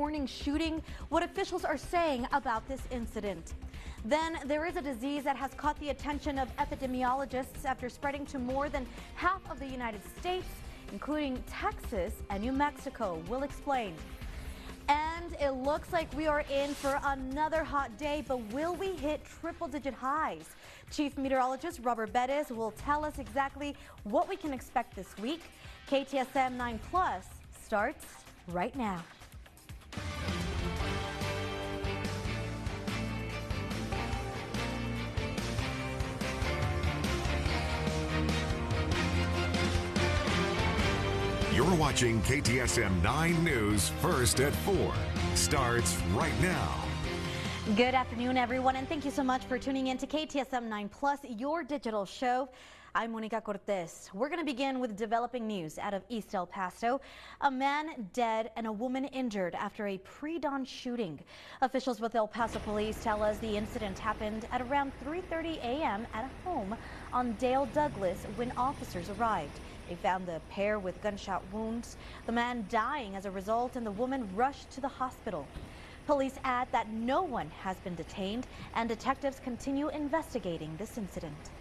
morning shooting, what officials are saying about this incident. Then there is a disease that has caught the attention of epidemiologists after spreading to more than half of the United States, including Texas and New Mexico. We'll explain. And it looks like we are in for another hot day, but will we hit triple-digit highs? Chief Meteorologist Robert Bettis will tell us exactly what we can expect this week. KTSM 9 Plus starts right now. You're watching KTSM 9 News First at 4. Starts right now. Good afternoon, everyone, and thank you so much for tuning in to KTSM 9 Plus, your digital show. I'm Monica Cortez. We're going to begin with developing news out of East El Paso. A man dead and a woman injured after a pre-dawn shooting. Officials with El Paso Police tell us the incident happened at around 3:30 a.m. at a home on Dale Douglas when officers arrived. They found the pair with gunshot wounds, the man dying as a result, and the woman rushed to the hospital. Police add that no one has been detained, and detectives continue investigating this incident.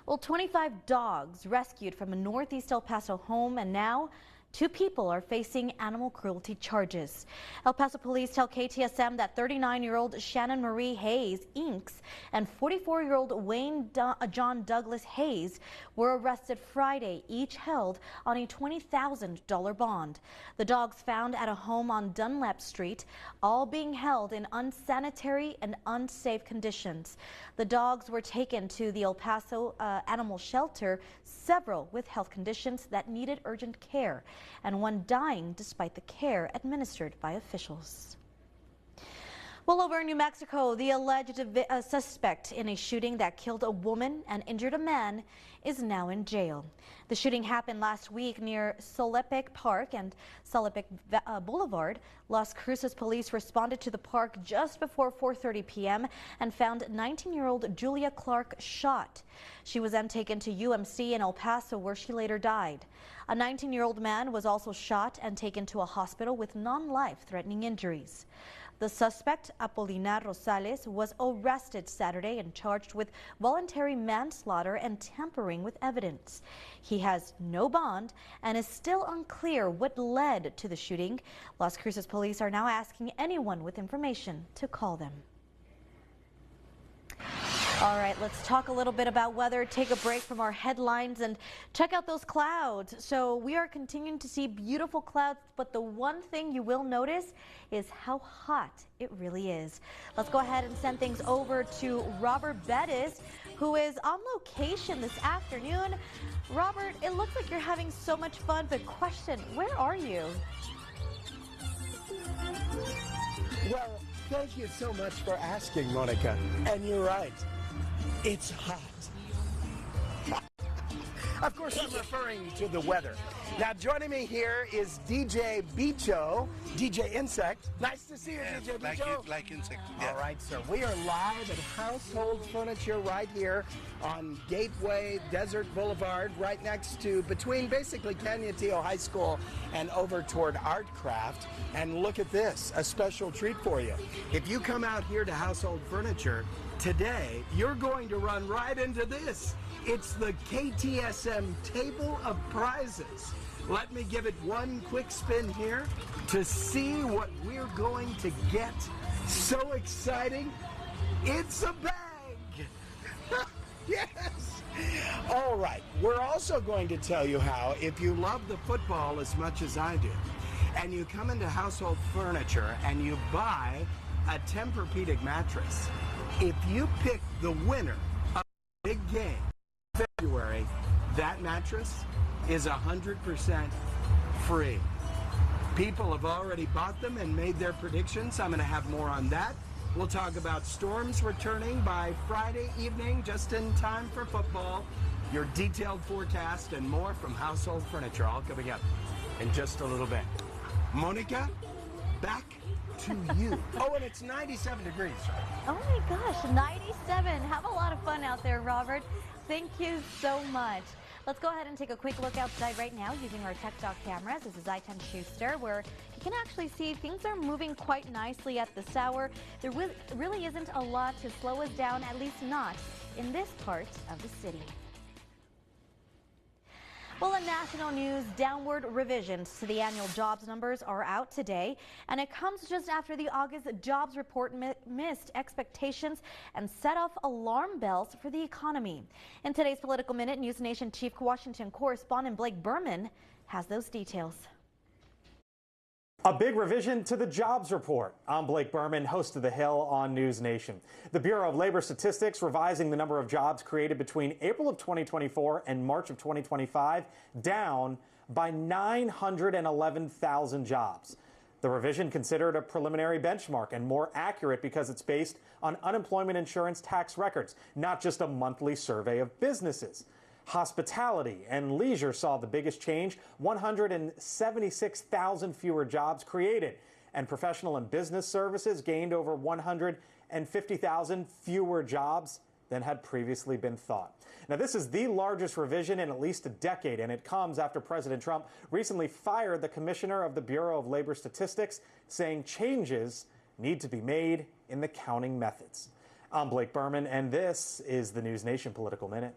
Well, 25 dogs rescued from a northeast El Paso home, and now 2 people are facing animal cruelty charges. El Paso Police tell KTSM that 39-year-old Shannon Marie Hayes Inks and 44-year-old Wayne John Douglas Hayes were arrested Friday, each held on a $20,000 bond. The dogs found at a home on Dunlap Street, all being held in unsanitary and unsafe conditions. The dogs were taken to the El Paso Animal Shelter, several with health conditions that needed urgent care, and one dying despite the care administered by officials. Well, over in New Mexico, the alleged suspect in a shooting that killed a woman and injured a man is now in jail. The shooting happened last week near Solepec Park and Solepec Boulevard. Las Cruces police responded to the park just before 4:30 p.m. and found 19-year-old Julia Clark shot. She was then taken to UMC in El Paso, where she later died. A 19-year-old man was also shot and taken to a hospital with non-life-threatening injuries. The suspect, Apolinar Rosales, was arrested Saturday and charged with voluntary manslaughter and tampering with evidence. He has no bond and is still unclear what led to the shooting. Las Cruces police are now asking anyone with information to call them. All right, let's talk a little bit about weather, take a break from our headlines and check out those clouds. So we are continuing to see beautiful clouds, but the one thing you will notice is how hot it really is. Let's go ahead and send things over to Robert Bettis, who is on location this afternoon. Robert, it looks like you're having so much fun, but question, where are you? Well, thank you so much for asking, Monica. And you're right. It's hot. Of course, I'm referring to the weather. Now, joining me here is DJ Bicho, DJ Insect. Nice to see you, DJ Bicho. Like Insect. Yeah. All right, sir. We are live at Household Furniture right here on Gateway Desert Boulevard, right next to, between basically Cañetillo High School and over toward Artcraft. And look at this, a special treat for you. If you come out here to Household Furniture today, you're going to run right into this. It's the KTSM Table of Prizes. Let me give it one quick spin here to see what we're going to get. So exciting. It's a bag. Yes. All right. We're also going to tell you how, if you love the football as much as I do, and you come into Household Furniture and you buy a Tempur-Pedic mattress, if you pick the winner of the big game in February, that mattress is 100% free. People have already bought them and made their predictions. I'm going to have more on that. We'll talk about storms returning by Friday evening, just in time for football, your detailed forecast, and more from Household Furniture, all coming up in just a little bit. Monica, back to you. Oh, and it's 97 degrees. Oh my gosh, 97. Have a lot of fun out there, Robert. Thank you so much. Let's go ahead and take a quick look outside right now using our Tech Dot cameras. This is I-10 Schuster, where you can actually see things are moving quite nicely at this hour. There really isn't a lot to slow us down, at least not in this part of the city. Well, in national news, downward revisions to the annual jobs numbers are out today, and it comes just after the August jobs report missed expectations and set off alarm bells for the economy. In today's Political Minute, News Nation Chief Washington correspondent Blake Berman has those details. A big revision to the jobs report. I'm Blake Berman, host of The Hill on News Nation. The Bureau of Labor Statistics revising the number of jobs created between April of 2024 and March of 2025 down by 911,000 jobs. The revision considered a preliminary benchmark and more accurate because it's based on unemployment insurance tax records, not just a monthly survey of businesses. Hospitality and leisure saw the biggest change, 176,000 fewer jobs created, and professional and business services gained over 150,000 fewer jobs than had previously been thought. Now, this is the largest revision in at least a decade, and it comes after President Trump recently fired the commissioner of the Bureau of Labor Statistics, saying changes need to be made in the counting methods. I'm Blake Berman, and this is the News Nation Political Minute.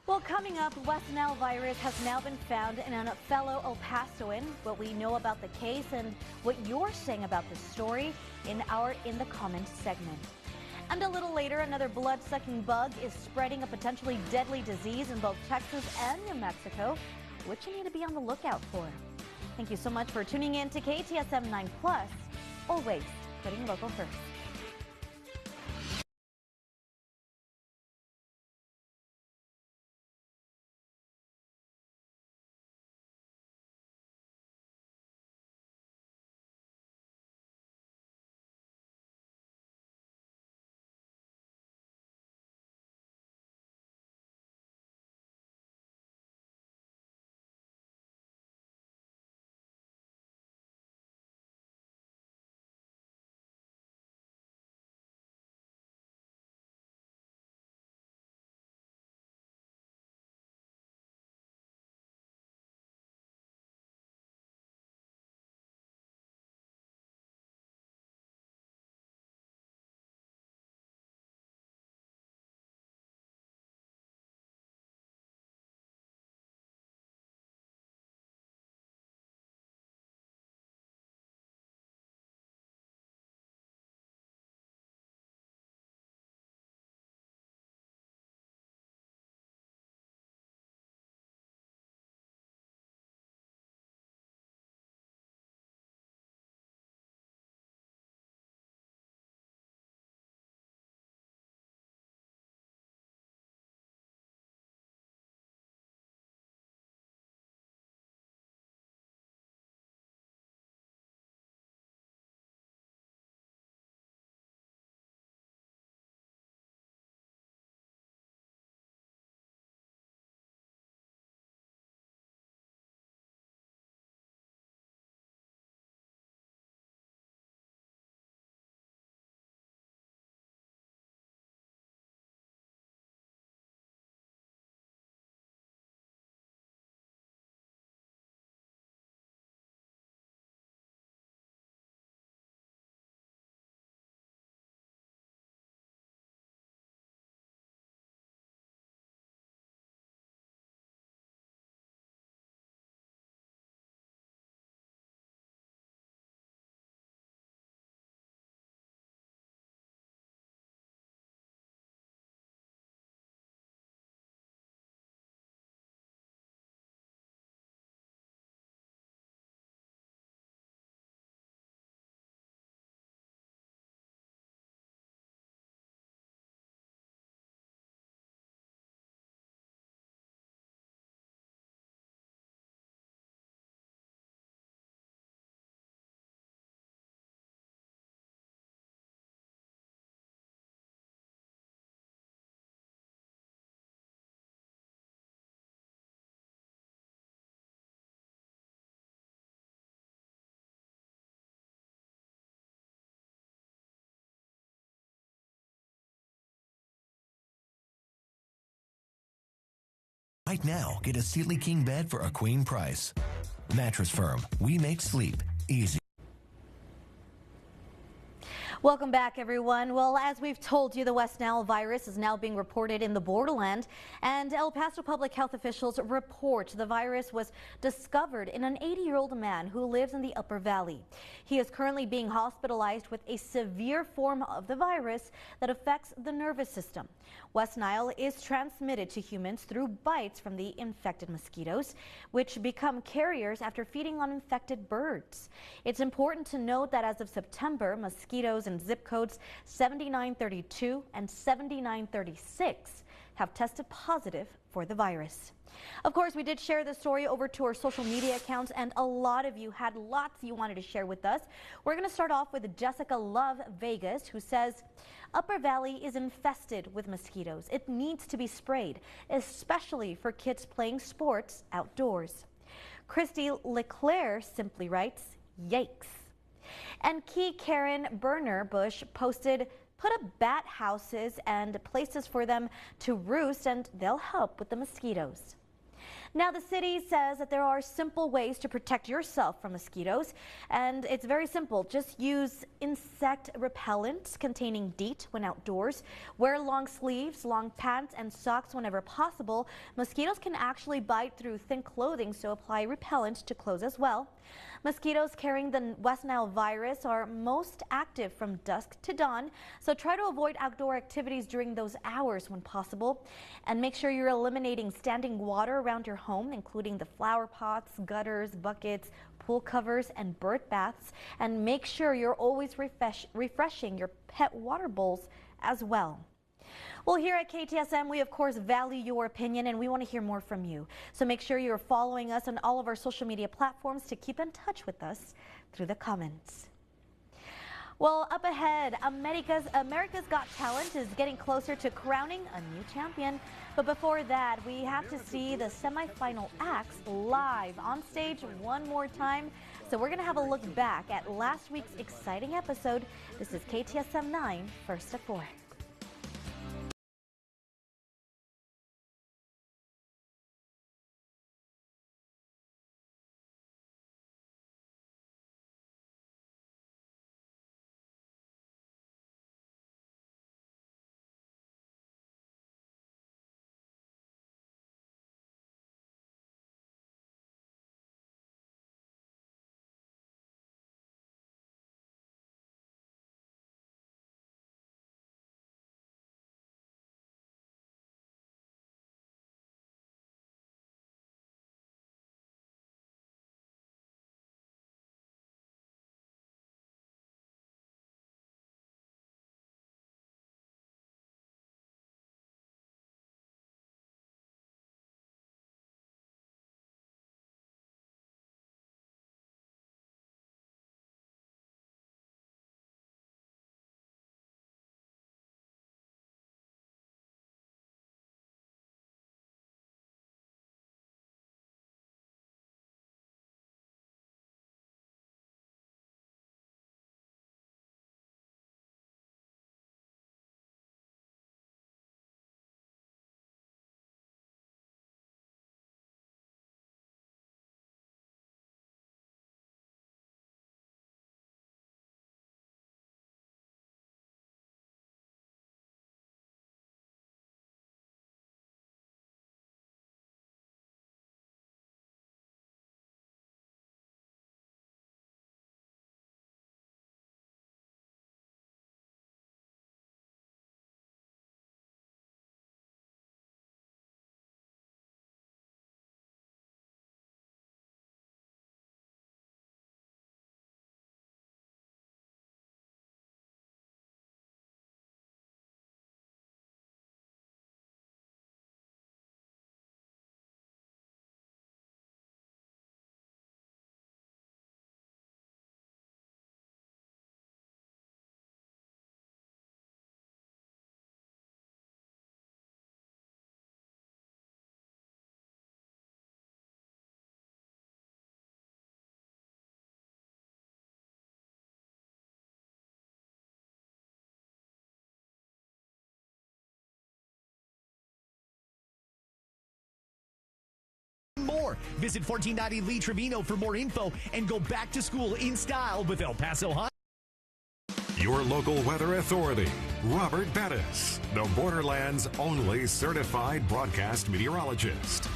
Well, coming up, West Nile virus has now been found in a fellow El Pasoan. What we know about the case and what you're saying about the story in the comments segment. And a little later, another blood-sucking bug is spreading a potentially deadly disease in both Texas and New Mexico, which you need to be on the lookout for. Thank you so much for tuning in to KTSM 9+, always putting local first. Right now, get a Sealy King bed for a queen price. Mattress Firm, we make sleep easy. Welcome back, everyone. Well, as we've told you, the West Nile virus is now being reported in the Borerland, and El Paso public health officials report the virus was discovered in an 80-year-old man who lives in the Upper Valley. He is currently being hospitalized with a severe form of the virus that affects the nervous system. West Nile is transmitted to humans through bites from the infected mosquitoes, which become carriers after feeding on infected birds. It's important to note that as of September, mosquitoes in zip codes 7932 and 7936 have tested positive for the virus. Of course, we did share this story over to our social media accounts, and a lot of you had lots you wanted to share with us. We're going to start off with Jessica Love Vegas, who says, Upper Valley is infested with mosquitoes. It needs to be sprayed, especially for kids playing sports outdoors. Christy Leclerc simply writes, yikes. And Key Karen Burner Bush posted, put up bat houses and places for them to roost, and they'll help with the mosquitoes. Now, the city says that there are simple ways to protect yourself from mosquitoes, and it's very simple. Just use insect repellent containing DEET when outdoors. Wear long sleeves, long pants, and socks whenever possible. Mosquitoes can actually bite through thin clothing, so apply repellent to clothes as well. Mosquitoes carrying the West Nile virus are most active from dusk to dawn, so try to avoid outdoor activities during those hours when possible. And make sure you're eliminating standing water around your home, including the flower pots, gutters, buckets, pool covers, and bird baths. And make sure you're always refreshing your pet water bowls as well. Well, here at KTSM, we of course value your opinion, and we want to hear more from you. So make sure you're following us on all of our social media platforms to keep in touch with us through the comments. Well, up ahead, America's Got Talent is getting closer to crowning a new champion. But before that, we have to see the semifinal acts live on stage one more time. So we're going to have a look back at last week's exciting episode. This is KTSM 9, First at 4. more. Visit 1490 Lee Trevino for more info and go back to school in style with El Paso High. Your local weather authority, Robert Bettis, the Borderland's only certified broadcast meteorologist.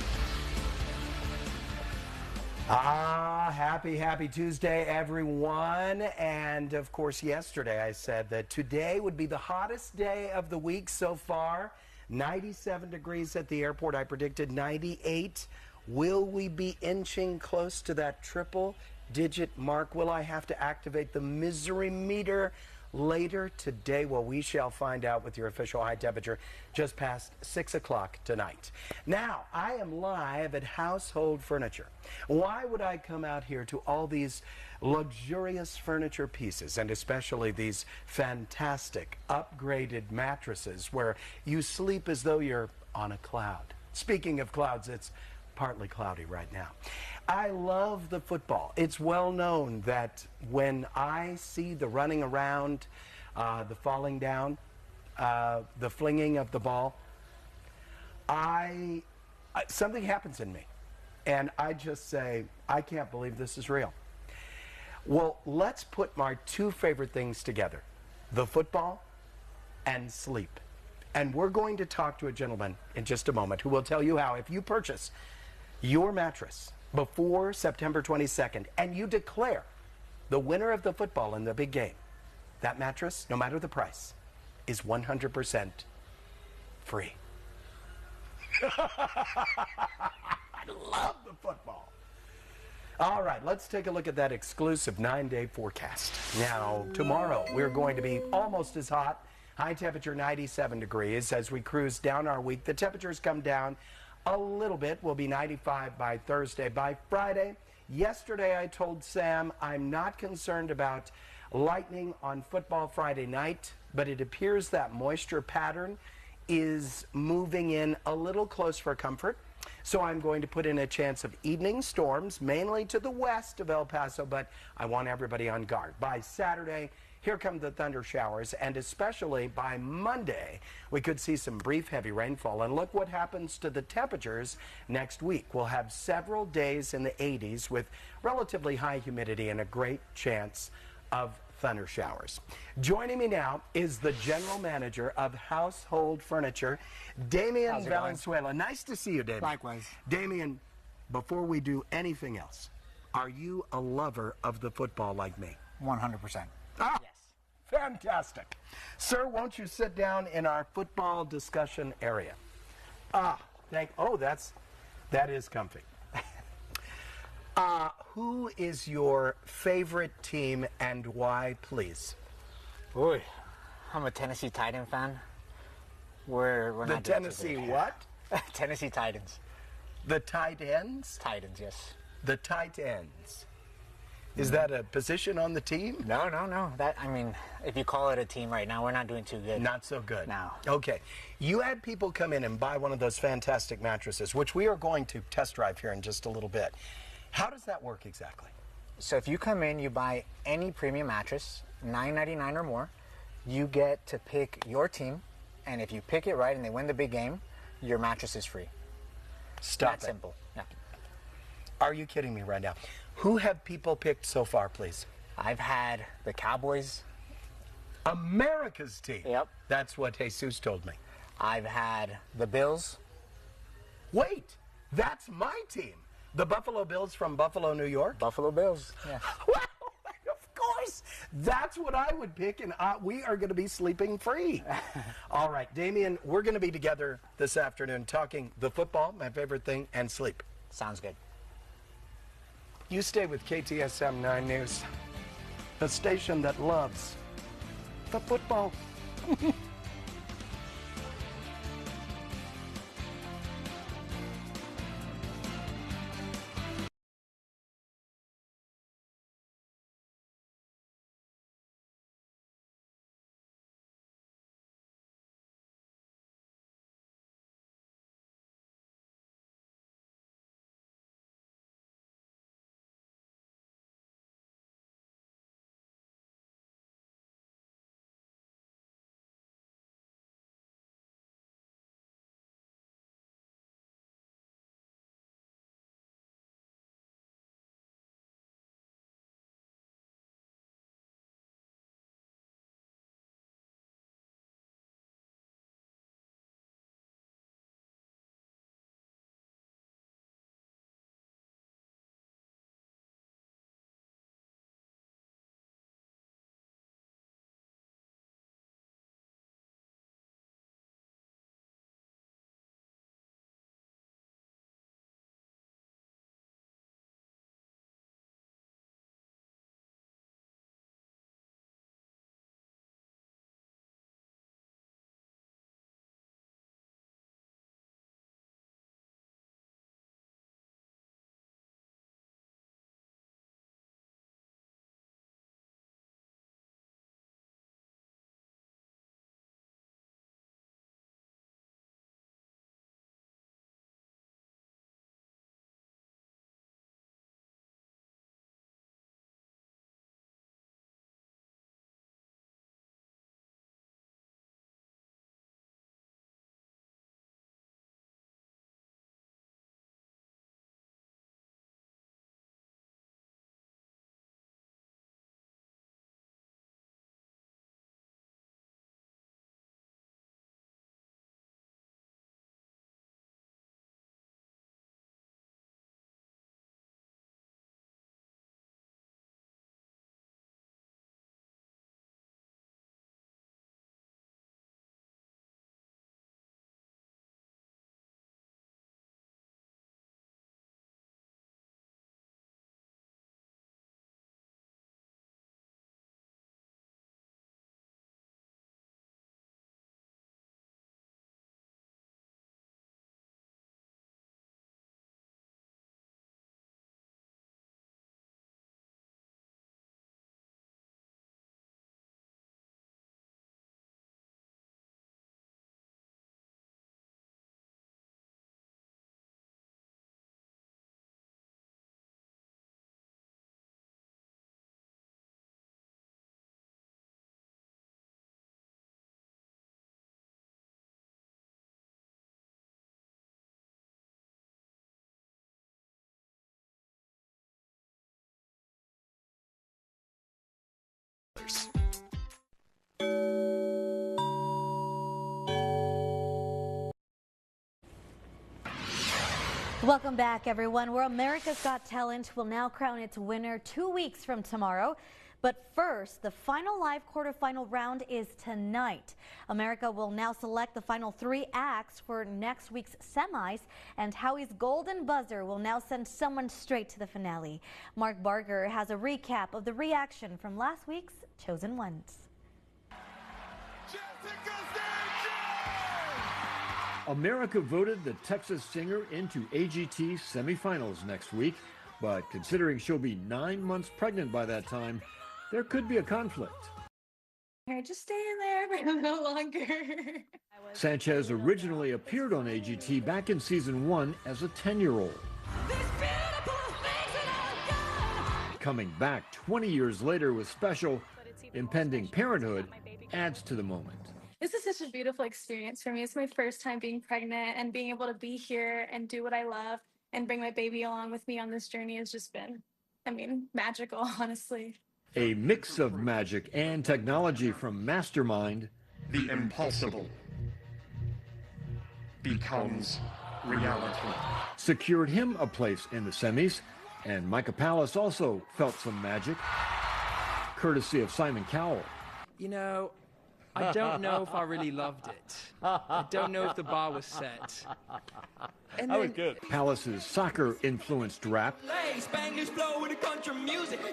Happy Tuesday, everyone. And of course, yesterday I said that today would be the hottest day of the week so far. 97 degrees at the airport. I predicted 98. Will we be inching close to that triple-digit mark? Will I have to activate the misery meter later today? Well, we shall find out with your official high temperature just past 6 o'clock tonight. Now, I am live at Household Furniture. Why would I come out here to all these luxurious furniture pieces, and especially these fantastic upgraded mattresses where you sleep as though you're on a cloud? Speaking of clouds, it's partly cloudy right now. I love the football. It's well known that when I see the running around, the falling down, the flinging of the ball, something happens in me. And I just say, I can't believe this is real. Well, let's put my two favorite things together, the football and sleep. And we're going to talk to a gentleman in just a moment who will tell you how, if you purchase your mattress before September 22nd and you declare the winner of the football in the big game, that mattress, no matter the price, is 100% free. I love the football. All right, let's take a look at that exclusive 9-day forecast. Now, tomorrow we're going to be almost as hot. High temperature 97 degrees as we cruise down our week. The temperatures come down a little bit. We'll be 95 by Thursday. By Friday, yesterday I told Sam I'm not concerned about lightning on football Friday night, but it appears that moisture pattern is moving in a little close for comfort. So I'm going to put in a chance of evening storms, mainly to the west of El Paso, but I want everybody on guard. By Saturday, here come the thunder showers, and especially by Monday, we could see some brief heavy rainfall. And look what happens to the temperatures next week. We'll have several days in the 80s with relatively high humidity and a great chance of thunder showers. Joining me now is the general manager of Household Furniture, Damian Valenzuela. Nice to see you, Damian. Likewise. Damian, before we do anything else, are you a lover of the football like me? 100%. Ah, yes. Fantastic. Sir, won't you sit down in our football discussion area? That is comfy. Who is your favorite team and why, please? Boy, I'm a Tennessee Titan fan. We're The not doing too Tennessee good. what? Tennessee Titans. The tight ends? Titans, yes. The tight ends. Is that a position on the team? No. If you call it a team right now, we're not doing too good. Not so good. No. Okay. You had people come in and buy one of those fantastic mattresses, which we are going to test drive here in just a little bit. How does that work exactly? So if you come in, you buy any premium mattress, $9.99 or more, you get to pick your team, and if you pick it right and they win the big game, your mattress is free. Stop That it. simple. Yeah. Are you kidding me right now? Who have people picked so far, please? I've had the Cowboys. America's team. Yep. That's what Jesus told me. I've had the Bills. Wait, that's my team. The Buffalo Bills from Buffalo, New York? Buffalo Bills. Yeah. Well, of course. That's what I would pick, and we are going to be sleeping free. All right, Damian, we're going to be together this afternoon talking the football, my favorite thing, and sleep. Sounds good. You stay with KTSM 9 News, the station that loves the football. Welcome back, everyone. Where America's Got Talent will now crown its winner 2 weeks from tomorrow. But first, the final live quarterfinal round is tonight. America will now select the final 3 acts for next week's semis, and Howie's golden buzzer will now send someone straight to the finale. Mark Barger has a recap of the reaction from last week's Chosen Ones. America voted the Texas singer into AGT semifinals next week, but considering she'll be 9 months pregnant by that time, there could be a conflict. Just stay in there for a little longer. Sanchez originally appeared on AGT back in season 1 as a 10-year-old. Coming back 20 years later with special impending parenthood adds to the moment. This is such a beautiful experience for me. It's my first time being pregnant, and being able to be here and do what I love and bring my baby along with me on this journey has just been, magical, honestly. A mix of magic and technology from Mastermind. The impossible becomes reality. Secured him a place in the semis, and Micah Pallas also felt some magic, courtesy of Simon Cowell. You know, I don't know if I really loved it. I don't know if the bar was set. And that was good. Pallas's soccer-influenced rap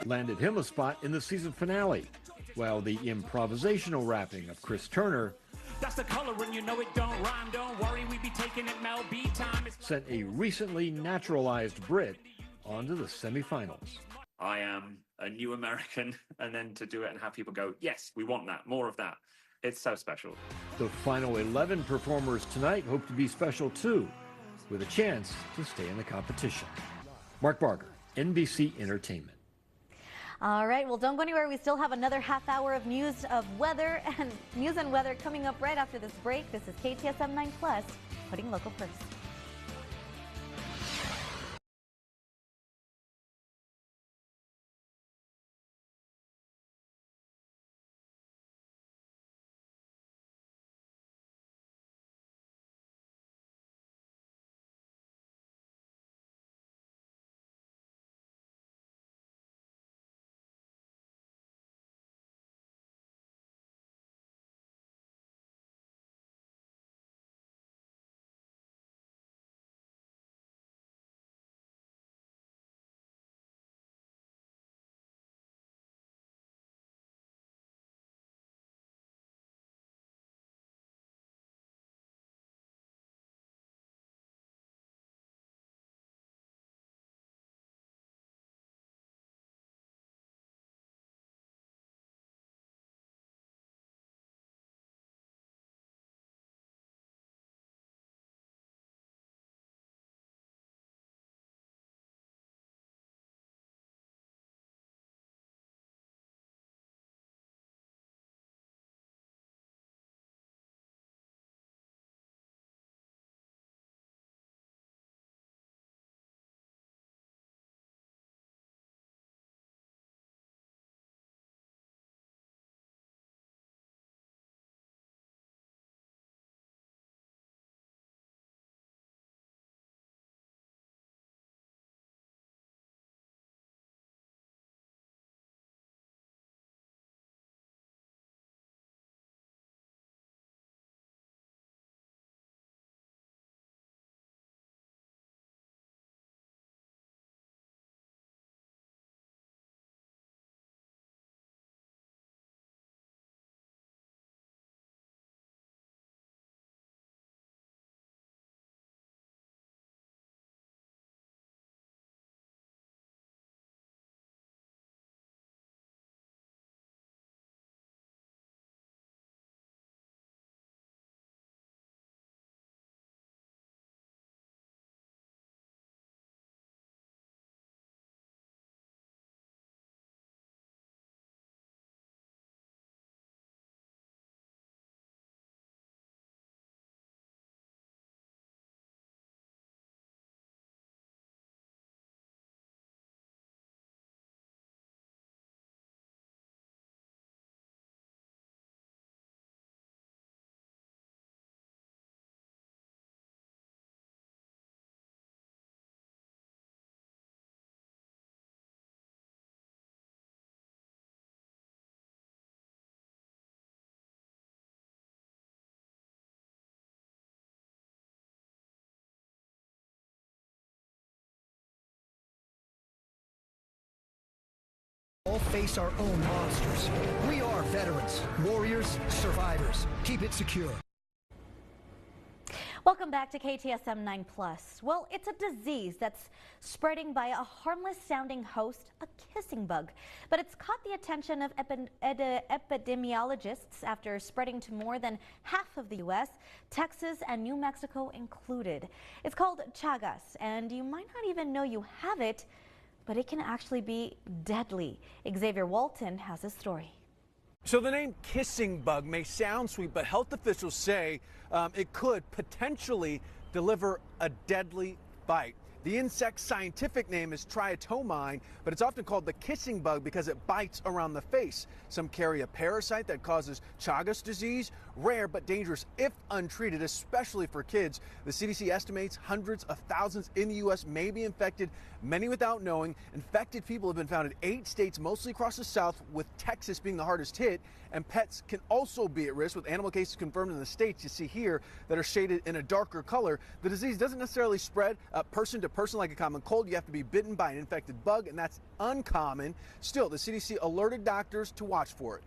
landed him a spot in the season finale, while the improvisational rapping of Chris Turner That's the color when you know it don't rhyme. Don't worry, we be taking it Mel B time. sent a recently naturalized Brit onto the semifinals. I am a new American, and then to do it and have people go, yes, we want that, more of that. It's so special. The final 11 performers tonight hope to be special too, with a chance to stay in the competition. Mark Barger, NBC Entertainment. All right, well, don't go anywhere. We still have another half hour of news and weather coming up right after this break. This is KTSM 9 Plus, putting local first. face our own monsters. We are veterans, warriors, survivors. Keep it secure. Welcome back to KTSM 9+. Well, it's a disease that's spreading by a harmless sounding host, a kissing bug. But it's caught the attention of epidemiologists after spreading to more than half of the U.S., Texas and New Mexico included. It's called Chagas, and you might not even know you have it, but it can actually be deadly. Xavier Walton has a story. So the name kissing bug may sound sweet, but health officials say it could potentially deliver a deadly bite. The insect's scientific name is Triatomine, but it's often called the kissing bug because it bites around the face. Some carry a parasite that causes Chagas disease, rare but dangerous if untreated, especially for kids. The CDC estimates hundreds of thousands in the U.S. may be infected, many without knowing. Infected people have been found in 8 states, mostly across the South, with Texas being the hardest hit. And pets can also be at risk, with animal cases confirmed in the states you see here that are shaded in a darker color. The disease doesn't necessarily spread person to person like a common cold. You have to be bitten by an infected bug, and that's uncommon. Still, the CDC alerted doctors to watch for it.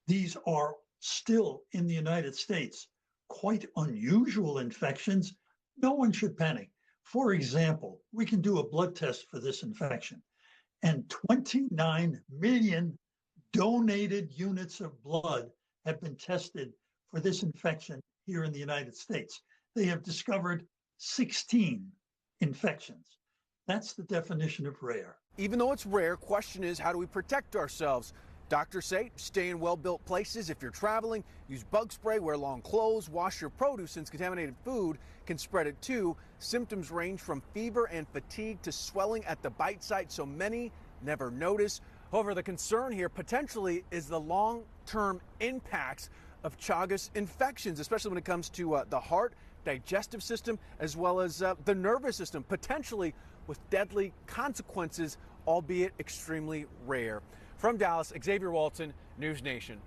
These are still in the United States quite unusual infections. No one should panic. For example, we can do a blood test for this infection, and 29 million donated units of blood have been tested for this infection here in the United States. They have discovered 16 infections. That's the definition of rare. Even though it's rare, question is, how do we protect ourselves? Doctors say stay in well-built places. If you're traveling, use bug spray, wear long clothes, wash your produce, since contaminated food can spread it too. Symptoms range from fever and fatigue to swelling at the bite site, so many never notice. However, the concern here potentially is the long-term impacts of Chagas infections, especially when it comes to the heart, digestive system, as well as the nervous system, potentially with deadly consequences, albeit extremely rare. From Dallas, Xavier Walton, News Nation.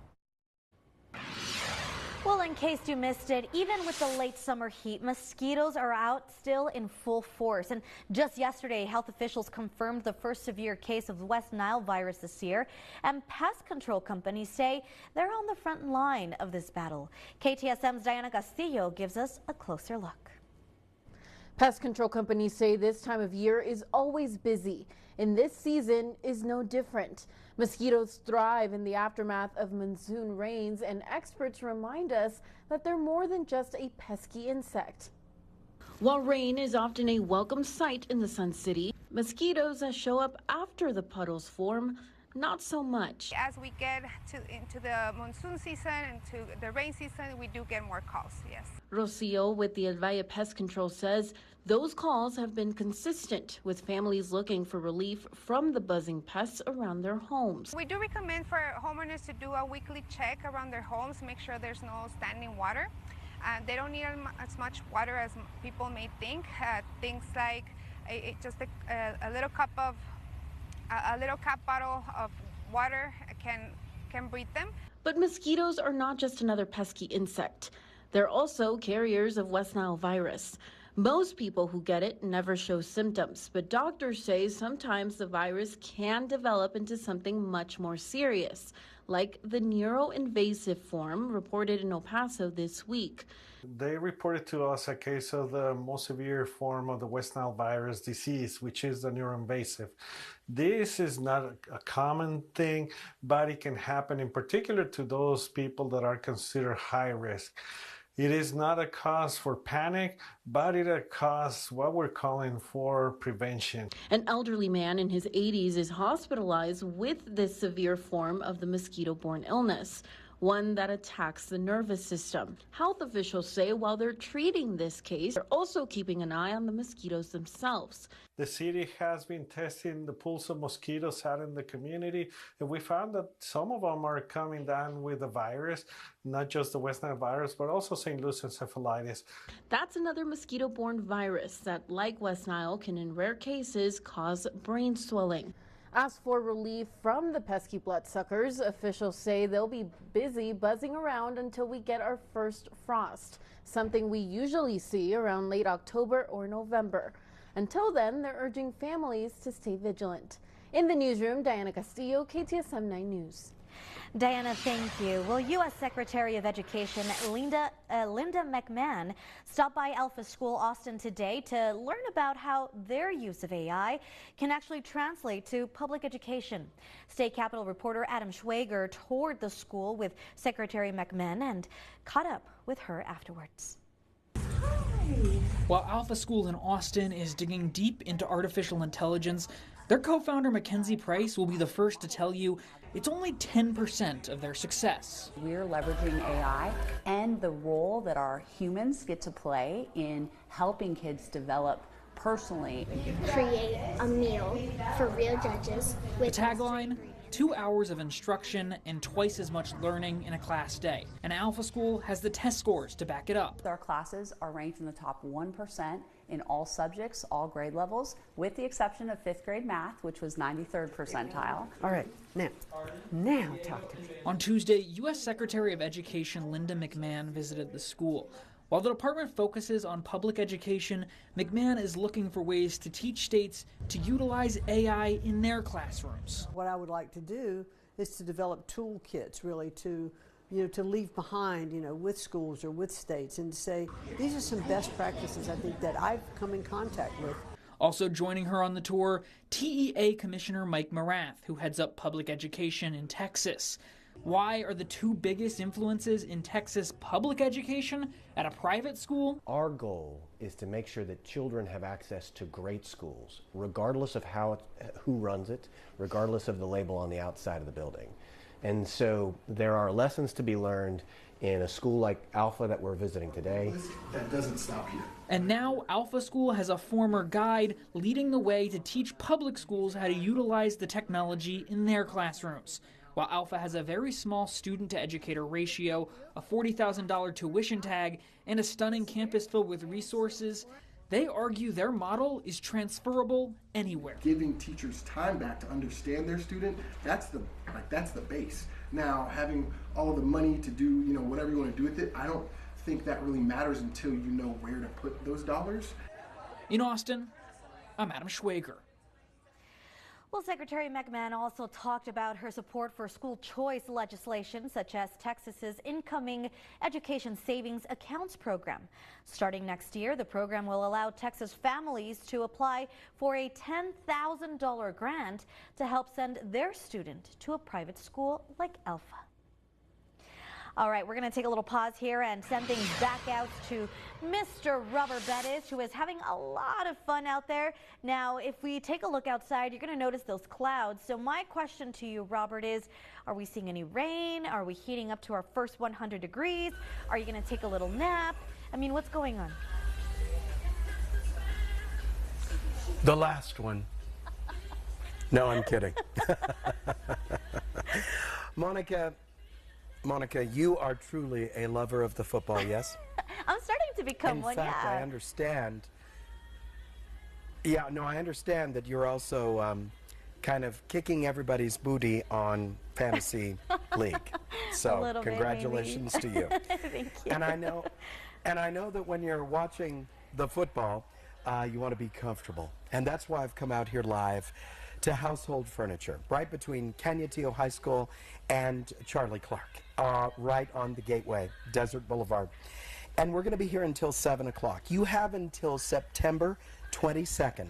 Well, in case you missed it, even with the late summer heat, mosquitoes are out still in full force. And just yesterday, health officials confirmed the first severe case of West Nile virus this year. And pest control companies say they're on the front line of this battle. KTSM's Diana Castillo gives us a closer look. Pest control companies say this time of year is always busy, and this season is no different. Mosquitoes thrive in the aftermath of monsoon rains, and experts remind us that they're more than just a pesky insect. While rain is often a welcome sight in the Sun City, mosquitoes that show up after the puddles form, not so much. As we get into the monsoon season and to the rain season, we do get more calls, yes. Rocio with the El Valle Pest Control says those calls have been consistent, with families looking for relief from the buzzing pests around their homes. We do recommend for homeowners to do a weekly check around their homes, make sure there's no standing water. They don't need as much water as people may think. Things like just a little cup bottle of water can breed them. But mosquitoes are not just another pesky insect. They're also carriers of West Nile virus. Most people who get it never show symptoms, but doctors say sometimes the virus can develop into something much more serious, like the neuroinvasive form reported in El Paso this week. They reported to us a case of the most severe form of the West Nile virus disease, which is the neuroinvasive. This is not a common thing, but it can happen in particular to those people that are considered high risk. It is not a cause for panic, but it is a cause what we're calling for prevention. An elderly man in his 80s is hospitalized with this severe form of the mosquito-borne illness, one that attacks the nervous system. Health officials say while they're treating this case, they're also keeping an eye on the mosquitoes themselves. The city has been testing the pulse of mosquitoes out in the community, and we found that some of them are coming down with the virus, not just the West Nile virus, but also St. Louis encephalitis. That's another mosquito-borne virus that, like West Nile, can in rare cases cause brain swelling. As for relief from the pesky bloodsuckers, officials say they'll be busy buzzing around until we get our first frost, something we usually see around late October or November. Until then, they're urging families to stay vigilant. In the newsroom, Diana Castillo, KTSM 9 News. Diana, thank you. Well, U.S. Secretary of Education Linda McMahon stopped by Alpha School Austin today to learn about how their use of AI can actually translate to public education. State Capitol reporter Adam Schwager toured the school with Secretary McMahon and caught up with her afterwards. While Alpha School in Austin is digging deep into artificial intelligence, their co-founder Mackenzie Price will be the first to tell you it's only 10% of their success. We're leveraging AI and the role that our humans get to play in helping kids develop personally. Create a meal for real judges. The tagline, 2 hours of instruction and twice as much learning in a class day. And Alpha School has the test scores to back it up. Our classes are ranked in the top 1% in all subjects, all grade levels, with the exception of 5th grade math, which was 93rd percentile. All right, now talk to me. On Tuesday, U.S. Secretary of Education Linda McMahon visited the school. While the department focuses on public education, McMahon is looking for ways to teach states to utilize AI in their classrooms. What I would like to do is to develop toolkits, really, to leave behind, with schools or with states, and say, these are some best practices, I think, that I've come in contact with. Also joining her on the tour, TEA Commissioner Mike Morath, who heads up public education in Texas. Why are the two biggest influences in Texas public education at a private school? Our goal is to make sure that children have access to great schools, regardless of who runs it, regardless of the label on the outside of the building. And so there are lessons to be learned in a school like Alpha that we're visiting today. That doesn't stop here. And now Alpha School has a former guide leading the way to teach public schools how to utilize the technology in their classrooms. While Alpha has a very small student-to-educator ratio, a $40,000 tuition tag, and a stunning campus filled with resources, they argue their model is transferable anywhere. Giving teachers time back to understand their student, that's the base. Now, having all the money to do, whatever you want to do with it, I don't think that really matters until you know where to put those dollars. In Austin, I'm Adam Schwager. Well, Secretary McMahon also talked about her support for school choice legislation, such as Texas's incoming Education Savings Accounts program. Starting next year, the program will allow Texas families to apply for a $10,000 grant to help send their student to a private school like Alpha. All right, we're going to take a little pause here and send things back out to Mr. Rubber Bettis, who is having a lot of fun out there. Now, if we take a look outside, you're going to notice those clouds. So my question to you, Robert, is, are we seeing any rain? Are we heating up to our first 100 degrees? Are you going to take a little nap? I mean, what's going on? The last one. No, I'm kidding. Monica, you are truly a lover of the football, yes? I'm starting to become one, yeah. In fact, I understand. Yeah, no, I understand that you're also kind of kicking everybody's booty on Fantasy League. So, congratulations to you. Thank you. And I know that when you're watching the football, you want to be comfortable. And that's why I've come out here live to Household Furniture, right between Canutillo High School and Charlie Clark, right on the Gateway, Desert Boulevard. And we're going to be here until 7 o'clock. You have until September 22nd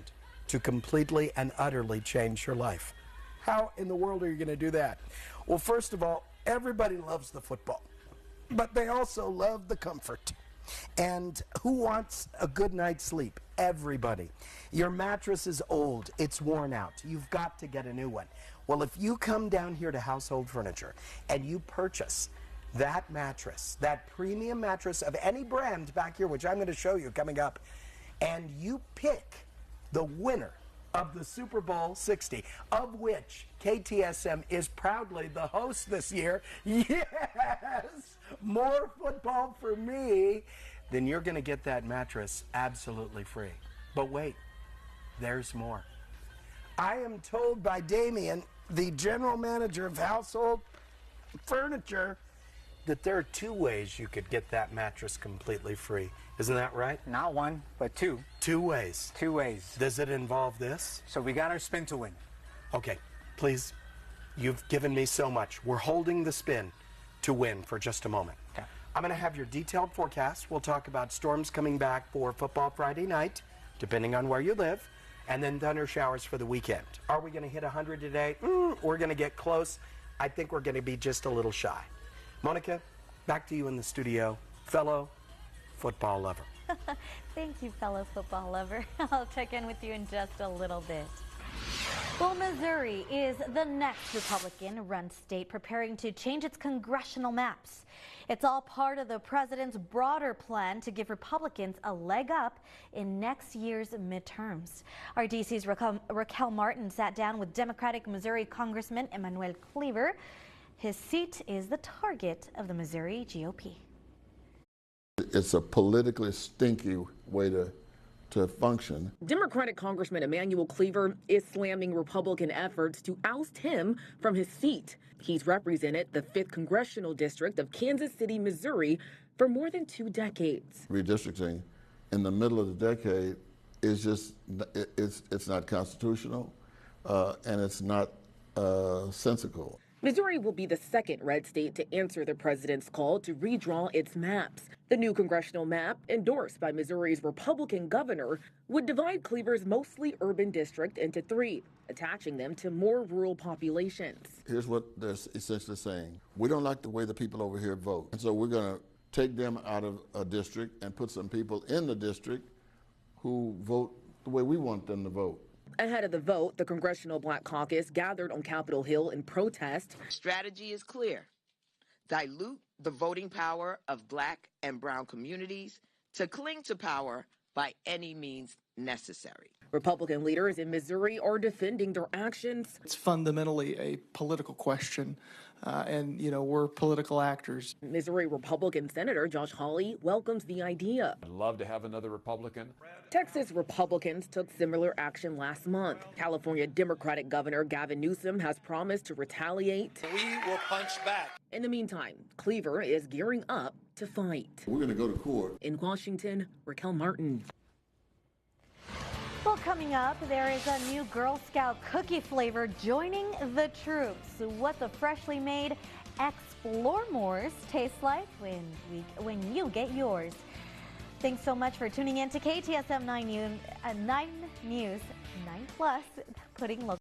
to completely and utterly change your life. How in the world are you going to do that? Well, first of all, everybody loves the football, but they also love the comfort. And who wants a good night's sleep? Everybody. Your mattress is old. It's worn out. You've got to get a new one. Well, if you come down here to Household Furniture and you purchase that mattress, that premium mattress of any brand back here, which I'm going to show you coming up, and you pick the winner of the Super Bowl 60, of which KTSM is proudly the host this year. Yes! More football for me. Then you're going to get that mattress absolutely free. But wait, there's more. I am told by Damien, the general manager of Household Furniture, that there are 2 ways you could get that mattress completely free. Isn't that right? Not 1, but 2. 2 ways. 2 ways. Does it involve this? So we got our spin to win. Okay, please. You've given me so much. We're holding the spin to win for just a moment. Okay. I'm going to have your detailed forecast. We'll talk about storms coming back for football Friday night, depending on where you live, and then thunder showers for the weekend. Are we going to hit 100 today? We're going to get close. I think we're going to be just a little shy. Monica, back to you in the studio, fellow football lover. Thank you, fellow football lover. I'll check in with you in just a little bit. Well, Missouri is the next Republican-run state preparing to change its congressional maps. It's all part of the president's broader plan to give Republicans a leg up in next year's midterms. Our DC's Raquel Martin sat down with Democratic Missouri Congressman Emanuel Cleaver. His seat is the target of the Missouri GOP. It's a politically stinky way to function. Democratic Congressman Emanuel Cleaver is slamming Republican efforts to oust him from his seat. He's represented the 5th Congressional District of Kansas City, Missouri for more than 2 decades. Redistricting in the middle of the decade is just, it's not constitutional and it's not sensical. Missouri will be the second red state to answer the president's call to redraw its maps. The new congressional map, endorsed by Missouri's Republican governor, would divide Cleaver's mostly urban district into 3, attaching them to more rural populations. Here's what they're essentially saying. We don't like the way the people over here vote. And so we're going to take them out of a district and put some people in the district who vote the way we want them to vote. Ahead of the vote, the Congressional Black Caucus gathered on Capitol Hill in protest. Strategy is clear. Dilute the voting power of Black and brown communities to cling to power by any means necessary. Republican leaders in Missouri are defending their actions. It's fundamentally a political question, and, we're political actors. Missouri Republican Senator Josh Hawley welcomes the idea. I'd love to have another Republican. Texas Republicans took similar action last month. California Democratic Governor Gavin Newsom has promised to retaliate. We will punch back. In the meantime, Cleaver is gearing up to fight. We're going to go to court. In Washington, Raquel Martin. Well, coming up, there is a new Girl Scout cookie flavor joining the troops. What the freshly made Explore-Mores tastes like when you get yours. Thanks so much for tuning in to KTSM 9 News, 9+, putting local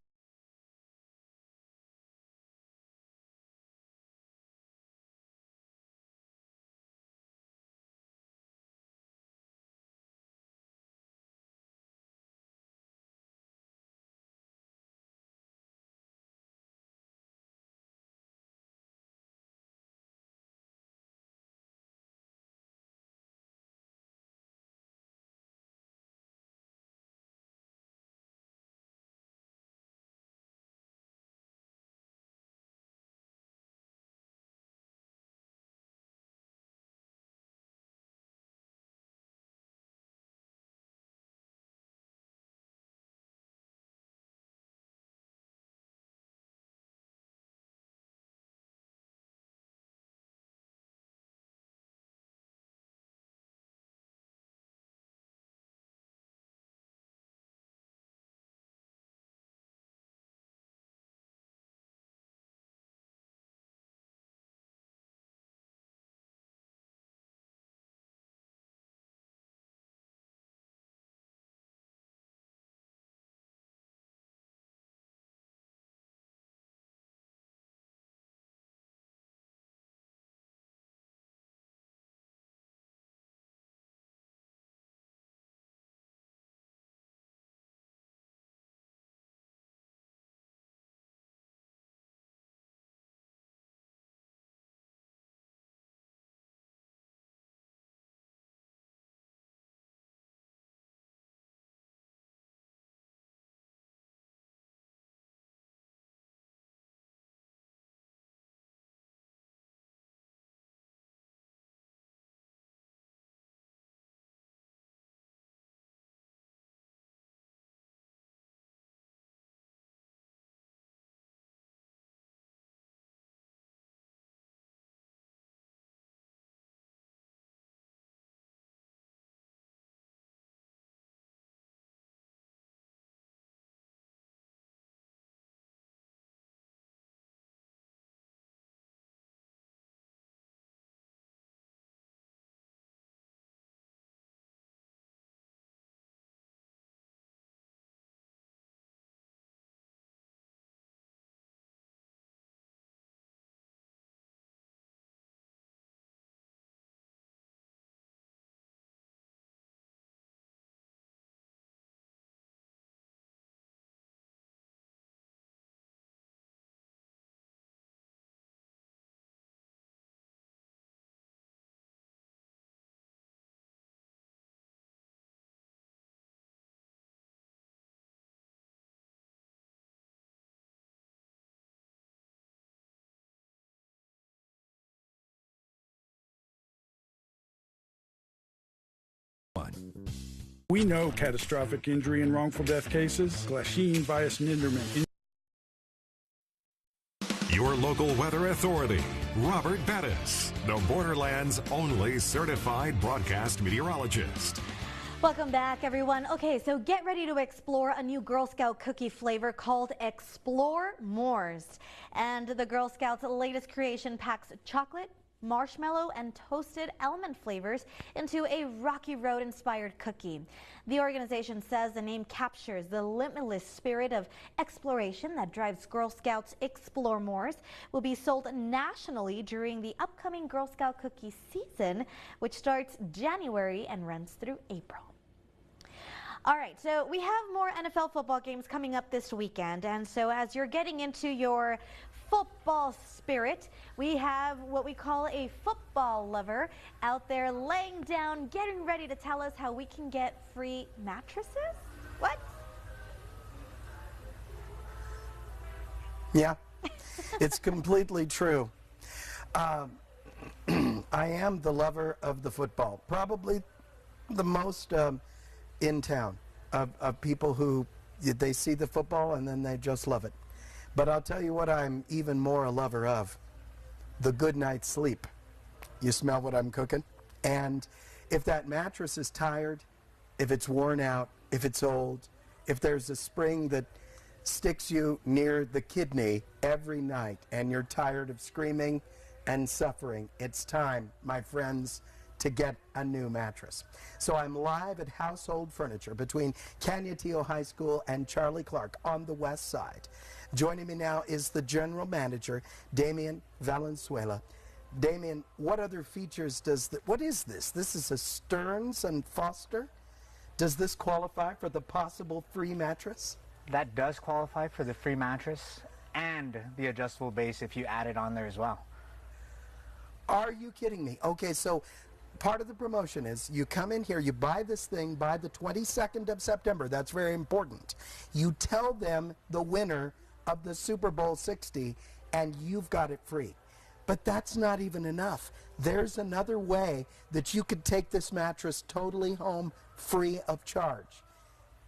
We know catastrophic injury and wrongful death cases. Glasheen, Bias, Ninderman. Your local weather authority, Robert Bettis, the Borderland's only certified broadcast meteorologist. Welcome back, everyone. Okay, so get ready to explore a new Girl Scout cookie flavor called Explore S'mores. And the Girl Scouts' latest creation packs chocolate, marshmallow, and toasted almond flavors into a Rocky Road-inspired cookie. The organization says the name captures the limitless spirit of exploration that drives Girl Scouts. Explore S'mores will be sold nationally during the upcoming Girl Scout cookie season, which starts January and runs through April. All right, so we have more NFL football games coming up this weekend, and so as you're getting into your football spirit, we have what we call a football lover out there laying down, getting ready to tell us how we can get free mattresses. What? Yeah, it's completely true. I am the lover of the football, probably the most in town of people who they see the football and then they just love it. But I'll tell you what I'm even more a lover of, the good night's sleep. You smell what I'm cooking? And if that mattress is tired, if it's worn out, if it's old, if there's a spring that sticks you near the kidney every night and you're tired of screaming and suffering, it's time, my friends, to get a new mattress. So I'm live at Household Furniture between Canutillo High School and Charlie Clark on the west side. Joining me now is the general manager, Damian Valenzuela. Damian, what other features what is this? This is a Stearns and Foster? Does this qualify for the possible free mattress? That does qualify for the free mattress and the adjustable base if you add it on there as well. Are you kidding me? Okay, so part of the promotion is you come in here, you buy this thing by the 22nd of September. That's very important. You tell them the winner of the Super Bowl 60 and you've got it free. But that's not even enough. There's another way that you could take this mattress totally home free of charge.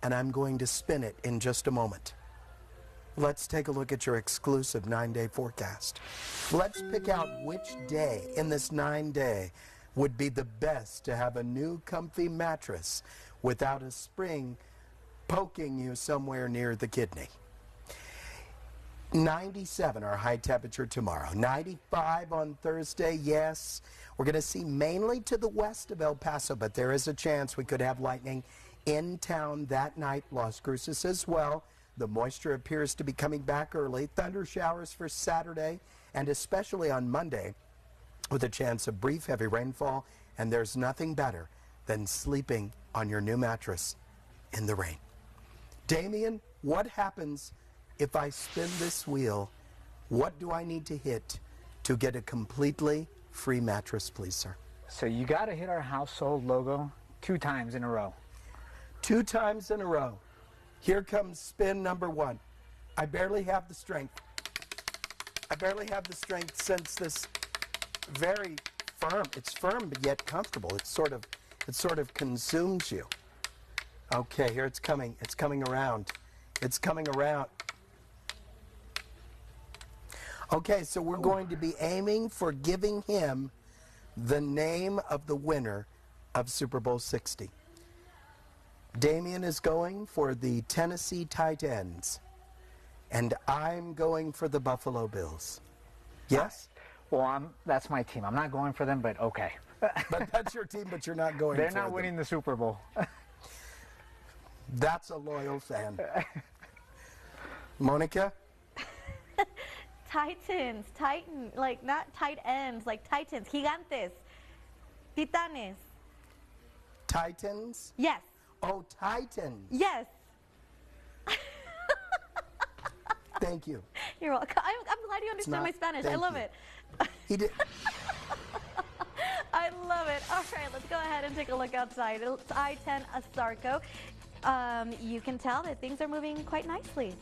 And I'm going to spin it in just a moment. Let's take a look at your exclusive 9-day forecast. Let's pick out which day in this 9-day would be the best to have a new comfy mattress without a spring poking you somewhere near the kidney. 97 our high temperature tomorrow. 95 on Thursday, yes. We're going to see mainly to the west of El Paso, but there is a chance we could have lightning in town that night. Las Cruces as well. The moisture appears to be coming back early. Thunder showers for Saturday and especially on Monday, with a chance of brief heavy rainfall, and there's nothing better than sleeping on your new mattress in the rain. Damian, what happens if I spin this wheel? What do I need to hit to get a completely free mattress, please, sir? So you got to hit our household logo 2 times in a row. 2 times in a row. Here comes spin number 1. I barely have the strength. I barely have the strength since this very firm. It's firm but yet comfortable. It sort of consumes you. Okay, here it's coming. It's coming around. It's coming around. Okay, so we're going to be aiming for giving him the name of the winner of Super Bowl 60. Damian is going for the Tennessee Titans, and I'm going for the Buffalo Bills. Yes? Well, that's my team. I'm not going for them, but okay. But that's your team, but you're not going for them. They're not winning the Super Bowl. That's a loyal fan. Monica? Titans, like not tight ends, like Titans, gigantes, titanes. Titans? Yes. Oh, Titans. Yes. Thank you. You're welcome. I'm glad you understand my Spanish. I love it. He did. I love it. All right, let's go ahead and take a look outside. It's I-10 Asarco. You can tell that things are moving quite nicely.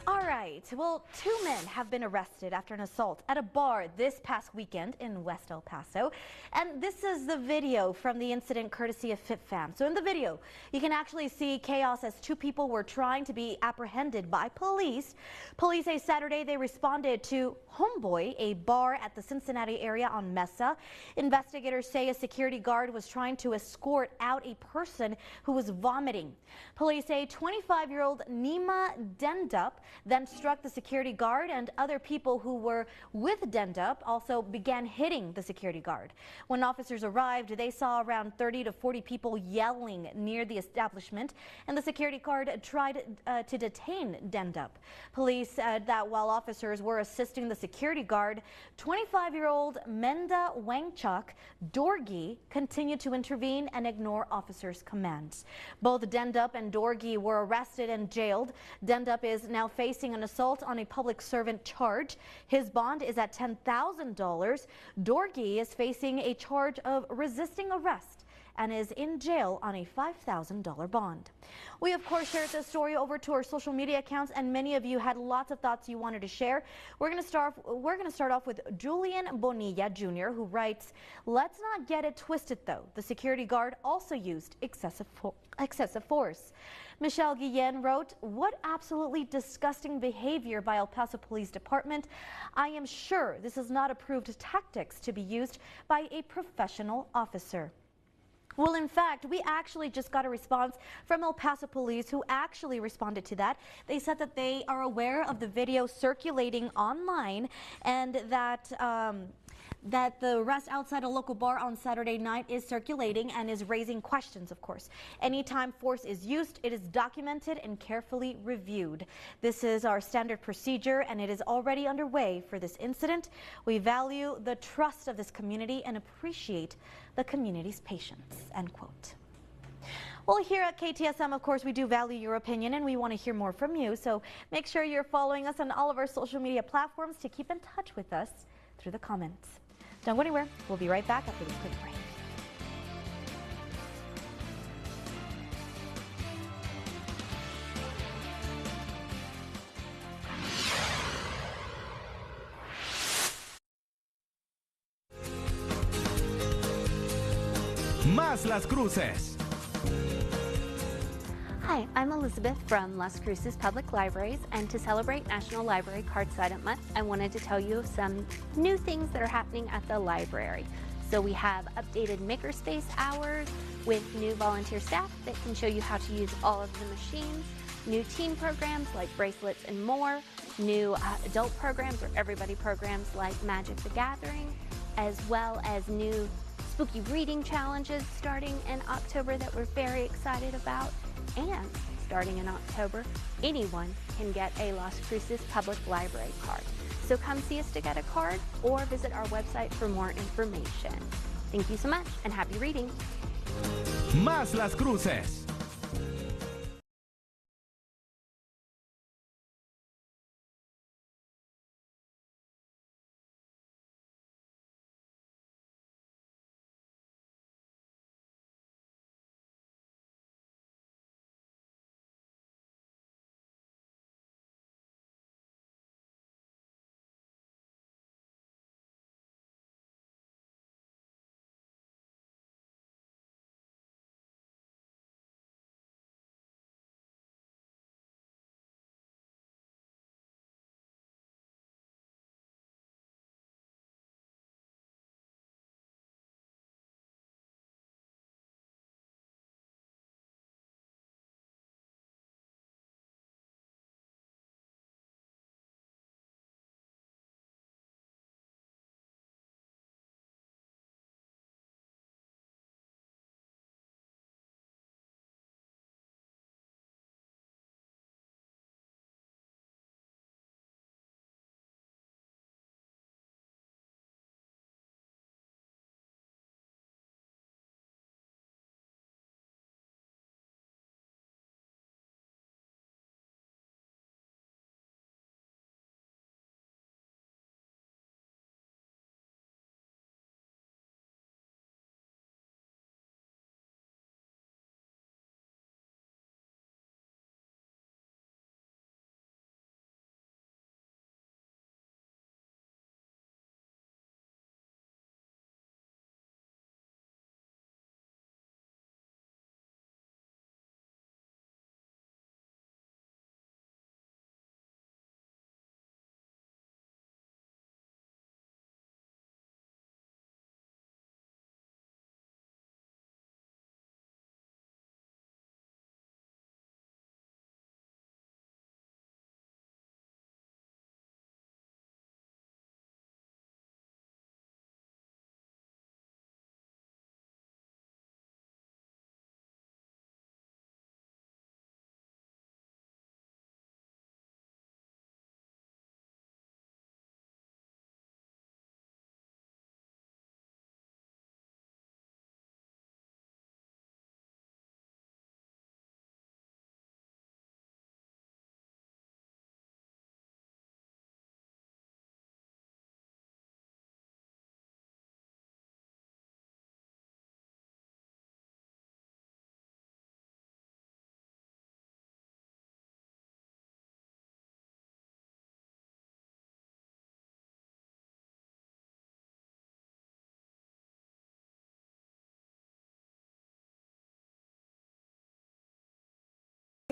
All right, well, 2 men have been arrested after an assault at a bar this past weekend in West El Paso. And this is the video from the incident courtesy of FitFam. So in the video, you can actually see chaos as 2 people were trying to be apprehended by police. Police say Saturday they responded to Homeboy, a bar at the Cincinnati area on Mesa. Investigators say a security guard was trying to escort out a person who was vomiting. Police say 25-year-old Nima Dendup then struck the security guard, and other people who were with Dendup also began hitting the security guard. When officers arrived, they saw around 30 to 40 people yelling near the establishment, and the security guard tried to detain Dendup. Police said that while officers were assisting the security guard, 25-year-old Menda Wangchuk Dorgi continued to intervene and ignore officers' commands. Both Dendup and Dorgi were arrested and jailed. Dendup is now facing an assault on a public servant charge. His bond is at $10,000. Dorgi is facing a charge of resisting arrest and is in jail on a $5,000 bond. We of course shared this story over to our social media accounts, and many of you had lots of thoughts you wanted to share. We're going to start off with Julian Bonilla Jr., who writes, "Let's not get it twisted though. The security guard also used excessive force." Michelle Guillen wrote, "What absolutely disgusting behavior by El Paso Police Department. I am sure this is not approved tactics to be used by a professional officer." Well, in fact, we actually just got a response from El Paso Police, who actually responded to that. They said that they are aware of the video circulating online, and that that the arrest outside a local bar on Saturday night is circulating and is raising questions, of course. Anytime force is used, it is documented and carefully reviewed. This is our standard procedure, and it is already underway for this incident. We value the trust of this community and appreciate the community's patience, end quote. Well, here at KTSM, of course, we do value your opinion, and we want to hear more from you. So make sure you're following us on all of our social media platforms to keep in touch with us through the comments. Don't go anywhere. We'll be right back after this quick break. Más Las Cruces. Hi, I'm Elizabeth from Las Cruces Public Libraries, and to celebrate National Library Card Sign-Up Month, I wanted to tell you of some new things that are happening at the library. So we have updated makerspace hours with new volunteer staff that can show you how to use all of the machines, new teen programs like bracelets and more, new adult programs or everybody programs like Magic the Gathering, as well as new spooky reading challenges starting in October that we're very excited about. And starting in October, anyone can get a Las Cruces Public Library card. So come see us to get a card or visit our website for more information. Thank you so much and happy reading. Más Las Cruces.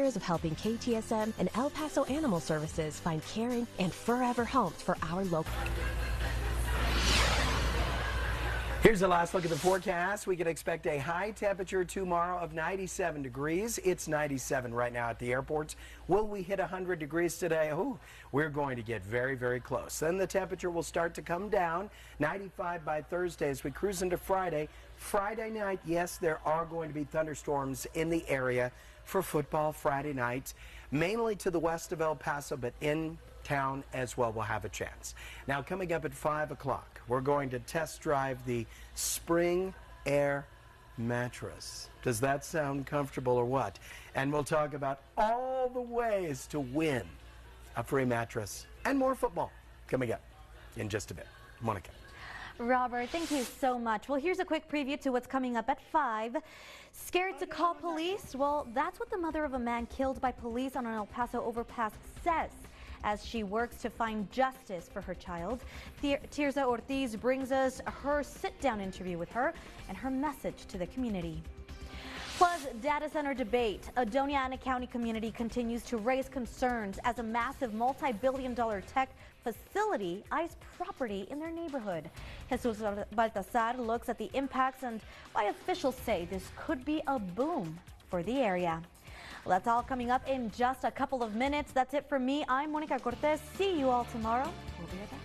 years of helping KTSM and El Paso Animal Services find caring and forever homes for our local. Here's the last look at the forecast. We can expect a high temperature tomorrow of 97 degrees. It's 97 right now at the airports. Will we hit 100 degrees today? Ooh, we're going to get very, very close. Then the temperature will start to come down. 95 by Thursday as we cruise into Friday. Friday night, yes, there are going to be thunderstorms in the area for football Friday night, mainly to the west of El Paso, but in town as well will have a chance. Now, coming up at 5 o'clock, we're going to test drive the Spring Air mattress. Does that sound comfortable or what? And we'll talk about all the ways to win a free mattress and more football coming up in just a bit. Monica. Robert, thank you so much. Well, here's a quick preview to what's coming up at 5. Scared to call police? Well, that's what the mother of a man killed by police on an El Paso overpass says as she works to find justice for her child. Tirza Ortiz brings us her sit-down interview with her and her message to the community. Plus, data center debate. A Doña Ana County community continues to raise concerns as a massive multi-billion-dollar tech facility eyes property in their neighborhood. Jesus Baltazar looks at the impacts and why officials say this could be a boom for the area. Well, that's all coming up in just a couple of minutes. That's it for me. I'm Monica Cortez. See you all tomorrow. We'll be right back.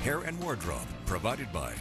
Hair and wardrobe provided by